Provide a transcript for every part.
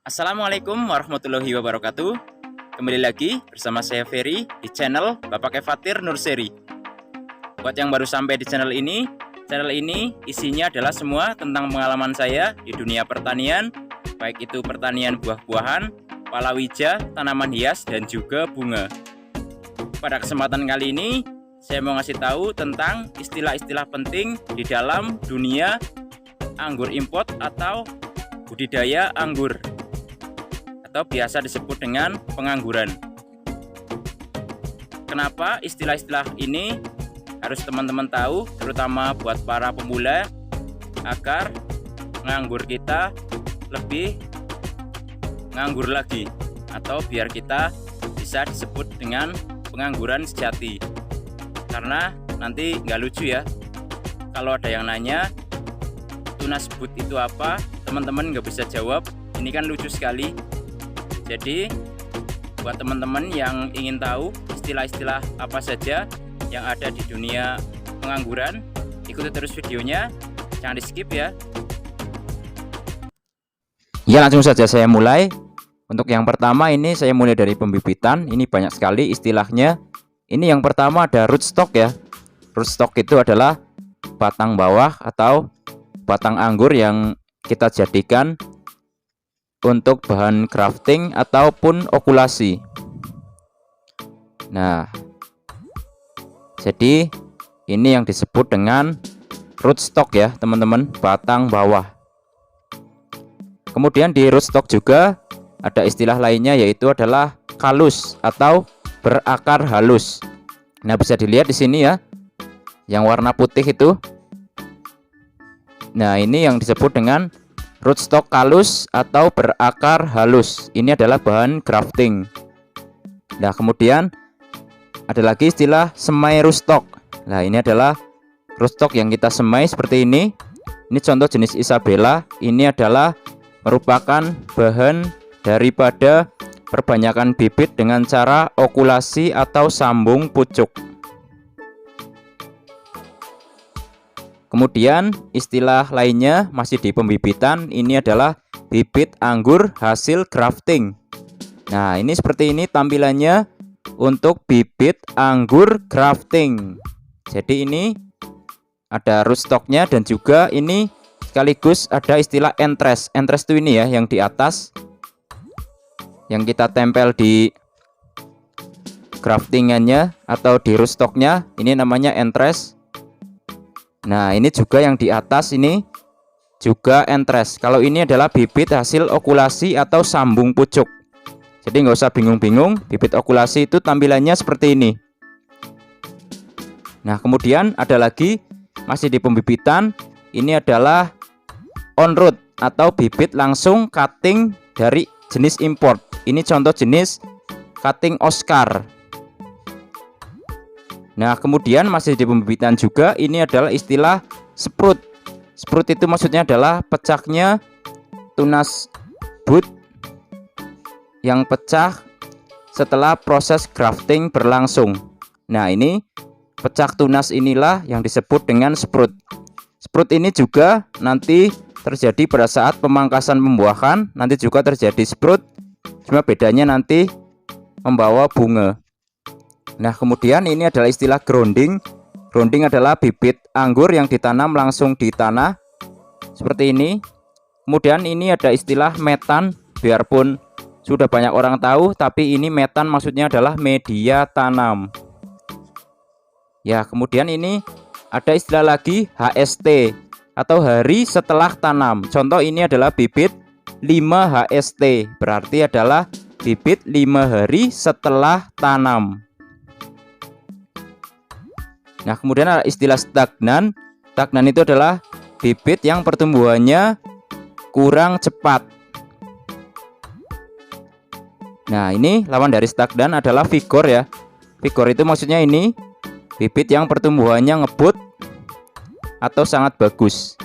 Assalamualaikum warahmatullahi wabarakatuh. Kembali lagi bersama saya Ferry di channel Bapak Kefatir Nurseri. Buat yang baru sampai di channel ini isinya adalah semua tentang pengalaman saya di dunia pertanian, baik itu pertanian buah-buahan, palawija, tanaman hias, dan juga bunga. Pada kesempatan kali ini, saya mau ngasih tahu tentang istilah-istilah penting di dalam dunia anggur import atau budidaya anggur, atau biasa disebut dengan pengangguran. Kenapa istilah-istilah ini harus teman-teman tahu, terutama buat para pemula, agar nganggur kita lebih nganggur lagi, atau biar kita bisa disebut dengan pengangguran sejati. Karena nanti nggak lucu ya kalau ada yang nanya tunas bud itu apa, teman-teman nggak bisa jawab. Ini kan lucu sekali. Jadi buat teman-teman yang ingin tahu istilah-istilah apa saja yang ada di dunia pengangguran, ikuti terus videonya, jangan di skip ya. Ya, langsung saja saya mulai. Untuk yang pertama ini saya mulai dari pembibitan. Ini banyak sekali istilahnya. Ini yang pertama ada rootstock ya. Rootstock itu adalah batang bawah atau batang anggur yang kita jadikan untuk bahan grafting ataupun okulasi. Nah, jadi ini yang disebut dengan rootstock ya teman-teman, batang bawah. Kemudian di rootstock juga ada istilah lainnya, yaitu adalah kalus atau berakar halus. Nah, bisa dilihat di sini ya, yang warna putih itu. Nah, ini yang disebut dengan rootstock kalus atau berakar halus. Ini adalah bahan grafting. Nah, kemudian ada lagi istilah semai rootstock. Nah, ini adalah rootstock yang kita semai seperti ini. Ini contoh jenis Isabella. Ini adalah merupakan bahan daripada perbanyakan bibit dengan cara okulasi atau sambung pucuk. Kemudian istilah lainnya masih di pembibitan, ini adalah bibit anggur hasil grafting. Nah, ini seperti ini tampilannya untuk bibit anggur grafting. Jadi ini ada rootstocknya, dan juga ini sekaligus ada istilah entres. Entres itu ini ya, yang di atas yang kita tempel di graftingannya atau di rootstocknya, ini namanya entres. Nah, ini juga yang di atas ini juga entres. Kalau ini adalah bibit hasil okulasi atau sambung pucuk. Jadi nggak usah bingung-bingung, bibit okulasi itu tampilannya seperti ini. Nah, kemudian ada lagi masih di pembibitan, ini adalah on root atau bibit langsung cutting dari jenis import. Ini contoh jenis cutting Oscar. Nah, kemudian masih di pembibitan juga, ini adalah istilah sprout. Sprout itu maksudnya adalah pecahnya tunas bud yang pecah setelah proses grafting berlangsung. Nah, ini pecah tunas inilah yang disebut dengan sprout. Sprout ini juga nanti terjadi pada saat pemangkasan pembuahan, nanti juga terjadi sprout, cuma bedanya nanti membawa bunga. Nah, kemudian ini adalah istilah grounding. Grounding adalah bibit anggur yang ditanam langsung di tanah seperti ini. Kemudian ini ada istilah metan, biarpun sudah banyak orang tahu, tapi ini metan maksudnya adalah media tanam. Ya, kemudian ini ada istilah lagi HST atau hari setelah tanam. Contoh ini adalah bibit 5 HST, berarti adalah bibit 5 hari setelah tanam. Nah, kemudian ada istilah stagnan. Stagnan itu adalah bibit yang pertumbuhannya kurang cepat. Nah, ini lawan dari stagnan adalah vigor ya. Vigor itu maksudnya ini bibit yang pertumbuhannya ngebut atau sangat bagus.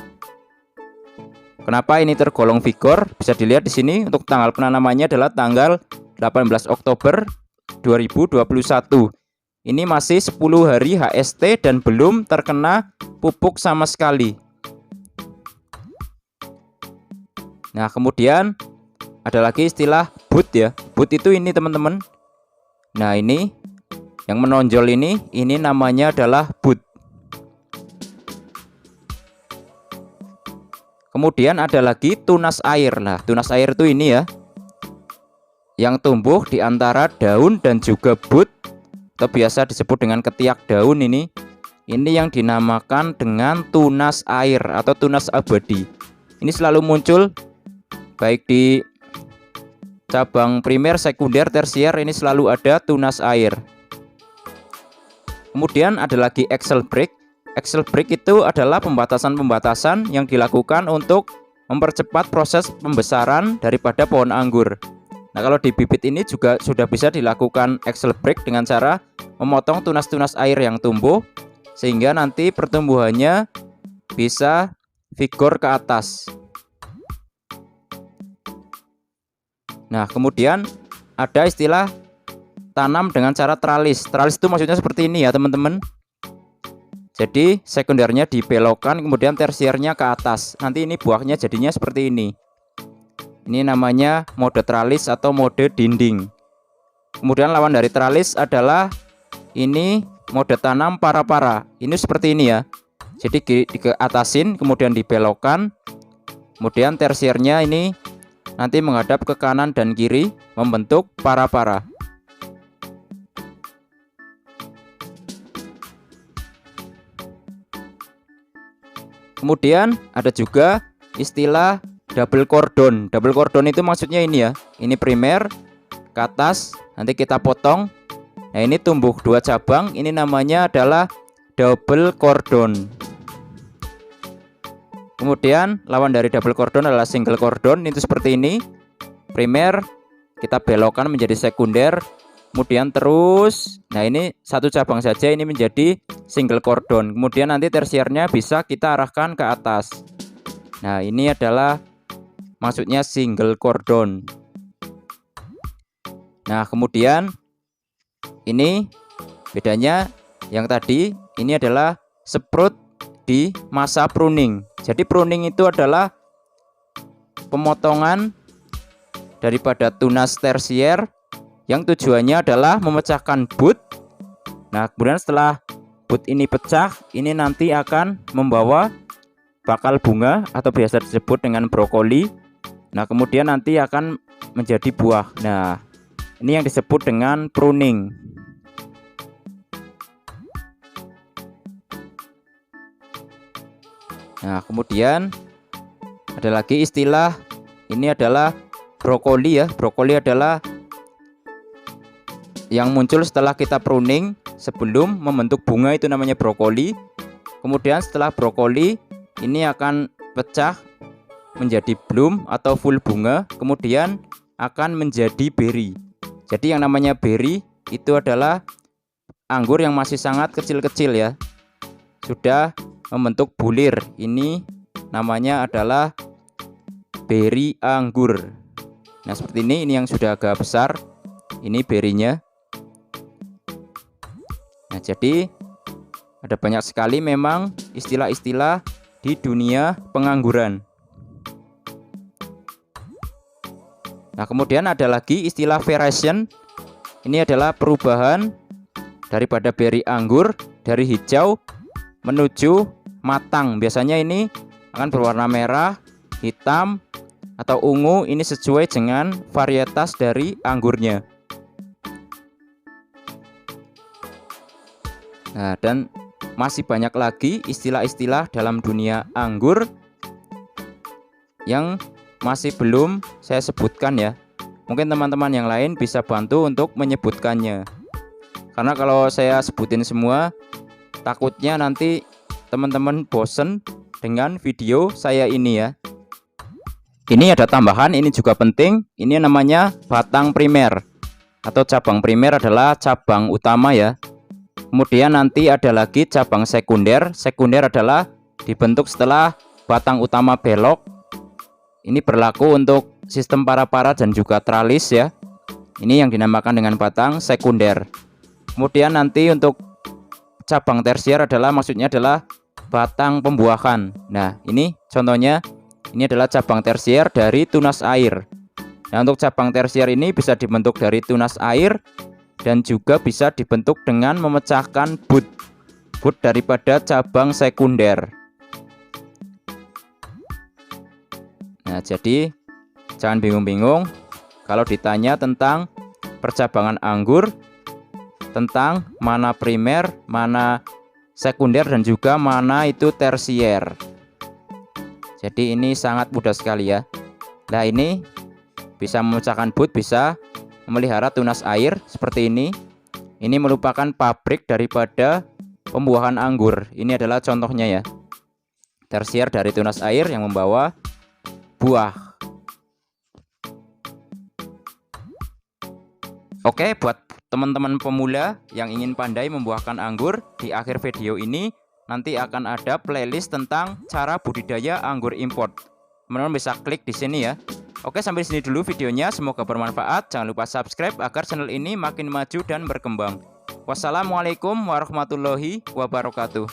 Kenapa ini tergolong vigor? Bisa dilihat di sini, untuk tanggal penanamannya adalah tanggal 18 Oktober 2021. Ini masih 10 hari HST dan belum terkena pupuk sama sekali. Nah, kemudian ada lagi istilah bud ya. Bud itu ini teman-teman. Nah, ini yang menonjol ini namanya adalah bud. Kemudian ada lagi tunas air. Nah, tunas air itu ini ya, yang tumbuh di antara daun dan juga bud, atau biasa disebut dengan ketiak daun ini yang dinamakan dengan tunas air atau tunas abadi. Ini selalu muncul baik di cabang primer, sekunder, tersier, ini selalu ada tunas air. Kemudian ada lagi axle break. Axle break itu adalah pembatasan-pembatasan yang dilakukan untuk mempercepat proses pembesaran daripada pohon anggur. Nah, kalau di bibit ini juga sudah bisa dilakukan axle break dengan cara memotong tunas-tunas air yang tumbuh, sehingga nanti pertumbuhannya bisa vigor ke atas. Nah, kemudian ada istilah tanam dengan cara tralis. Tralis itu maksudnya seperti ini ya teman-teman. Jadi sekundernya dibelokkan, kemudian tersiernya ke atas. Nanti ini buahnya jadinya seperti ini. Ini namanya mode tralis atau mode dinding. Kemudian lawan dari tralis adalah ini mode tanam para-para. Ini seperti ini ya. Jadi ke atasin, kemudian dibelokkan, kemudian tersiernya ini nanti menghadap ke kanan dan kiri membentuk para-para. Kemudian ada juga istilah double cordon. Double cordon itu maksudnya ini ya. Ini primer ke atas, nanti kita potong. Nah, ini tumbuh dua cabang, ini namanya adalah double cordon. Kemudian lawan dari double cordon adalah single cordon, itu seperti ini. Primer kita belokkan menjadi sekunder, kemudian terus, nah ini satu cabang saja, ini menjadi single cordon. Kemudian nanti tersiernya bisa kita arahkan ke atas. Nah, ini adalah maksudnya single cordon. Nah, kemudian ini bedanya, yang tadi ini adalah sprout di masa pruning. Jadi pruning itu adalah pemotongan daripada tunas tersier yang tujuannya adalah memecahkan bud. Nah, kemudian setelah bud ini pecah, ini nanti akan membawa bakal bunga atau biasa disebut dengan brokoli. Nah, kemudian nanti akan menjadi buah. Nah, ini yang disebut dengan pruning. Nah, kemudian ada lagi istilah, ini adalah brokoli ya. Brokoli adalah yang muncul setelah kita pruning, sebelum membentuk bunga, itu namanya brokoli. Kemudian setelah brokoli ini akan pecah menjadi bloom atau full bunga, kemudian akan menjadi berry. Jadi yang namanya berry itu adalah anggur yang masih sangat kecil-kecil ya, sudah membentuk bulir. Ini namanya adalah berry anggur. Nah, seperti ini yang sudah agak besar, ini berinya. Nah, jadi ada banyak sekali memang istilah-istilah di dunia pengangguran. Nah, kemudian ada lagi istilah variation. Ini adalah perubahan daripada beri anggur dari hijau menuju matang. Biasanya ini akan berwarna merah, hitam, atau ungu. Ini sesuai dengan varietas dari anggurnya. Nah, dan masih banyak lagi istilah-istilah dalam dunia anggur yang masih belum saya sebutkan ya. Mungkin teman-teman yang lain bisa bantu untuk menyebutkannya. Karena kalau saya sebutin semua, takutnya nanti teman-teman bosen dengan video saya ini ya. Ini ada tambahan, ini juga penting. Ini namanya batang primer atau cabang primer adalah cabang utama ya. Kemudian nanti ada lagi cabang sekunder. Sekunder adalah dibentuk setelah batang utama belok. Ini berlaku untuk sistem para-para dan juga tralis ya. Ini yang dinamakan dengan batang sekunder. Kemudian nanti untuk cabang tersier adalah maksudnya adalah batang pembuahan. Nah, ini contohnya, ini adalah cabang tersier dari tunas air. Nah, untuk cabang tersier ini bisa dibentuk dari tunas air dan juga bisa dibentuk dengan memecahkan bud daripada cabang sekunder. Nah, jadi jangan bingung-bingung kalau ditanya tentang percabangan anggur, tentang mana primer, mana sekunder, dan juga mana itu tersier. Jadi ini sangat mudah sekali ya. Nah, ini bisa memecahkan bud, bisa memelihara tunas air seperti ini. Ini merupakan pabrik daripada pembuahan anggur. Ini adalah contohnya ya. Tersier dari tunas air yang membawa buah. Oke, buat teman-teman pemula yang ingin pandai membuahkan anggur, di akhir video ini nanti akan ada playlist tentang cara budidaya anggur import. Teman-teman bisa klik di sini ya. Oke, sampai sini dulu videonya. Semoga bermanfaat. Jangan lupa subscribe agar channel ini makin maju dan berkembang. Wassalamualaikum warahmatullahi wabarakatuh.